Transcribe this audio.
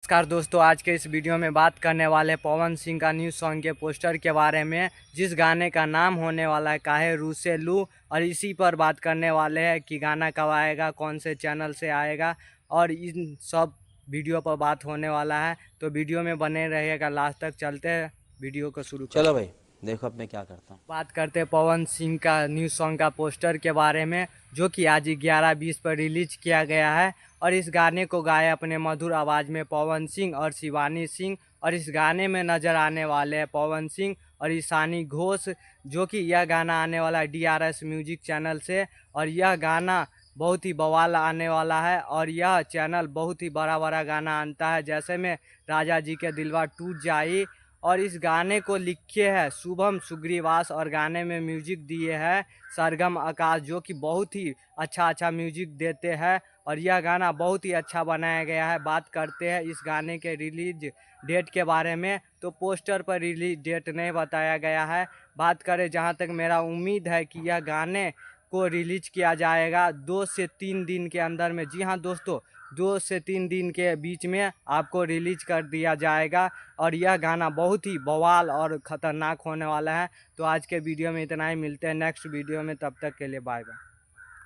नमस्कार दोस्तों, आज के इस वीडियो में बात करने वाले पवन सिंह का न्यू सॉन्ग के पोस्टर के बारे में, जिस गाने का नाम होने वाला है काहे रूह से लूं। और इसी पर बात करने वाले हैं कि गाना कब आएगा, कौन से चैनल से आएगा, और इन सब वीडियो पर बात होने वाला है। तो वीडियो में बने रहिएगा, लास्ट तक। चलते हैं, वीडियो को शुरू चलो करते हैं। भाई, देखो अब मैं क्या करता हूँ। बात करते हैं पवन सिंह का न्यू सॉन्ग का पोस्टर के बारे में, जो कि आज 11:20 पर रिलीज किया गया है। और इस गाने को गाए अपने मधुर आवाज़ में पवन सिंह और शिवानी सिंह। और इस गाने में नज़र आने वाले हैं पवन सिंह और ईशानी घोष, जो कि यह गाना आने वाला है DRS म्यूजिक चैनल से। और यह गाना बहुत ही बवाल आने वाला है, और यह चैनल बहुत ही बड़ा बड़ा गाना आनता है, जैसे में राजा जी के दिलवा टूट जाई। और इस गाने को लिखे है शुभम सुग्रीवास, और गाने में म्यूजिक दिए हैं सरगम आकाश, जो कि बहुत ही अच्छा म्यूजिक देते हैं। और यह गाना बहुत ही अच्छा बनाया गया है। बात करते हैं इस गाने के रिलीज डेट के बारे में, तो पोस्टर पर रिलीज डेट नहीं बताया गया है। बात करें जहां तक मेरा उम्मीद है कि यह गाने को रिलीज किया जाएगा 2 से 3 दिन के अंदर में। जी हाँ दोस्तों, 2 से 3 दिन के बीच में आपको रिलीज कर दिया जाएगा। और यह गाना बहुत ही बवाल और ख़तरनाक होने वाला है। तो आज के वीडियो में इतना ही, मिलते हैं नेक्स्ट वीडियो में, तब तक के लिए बाय बाय।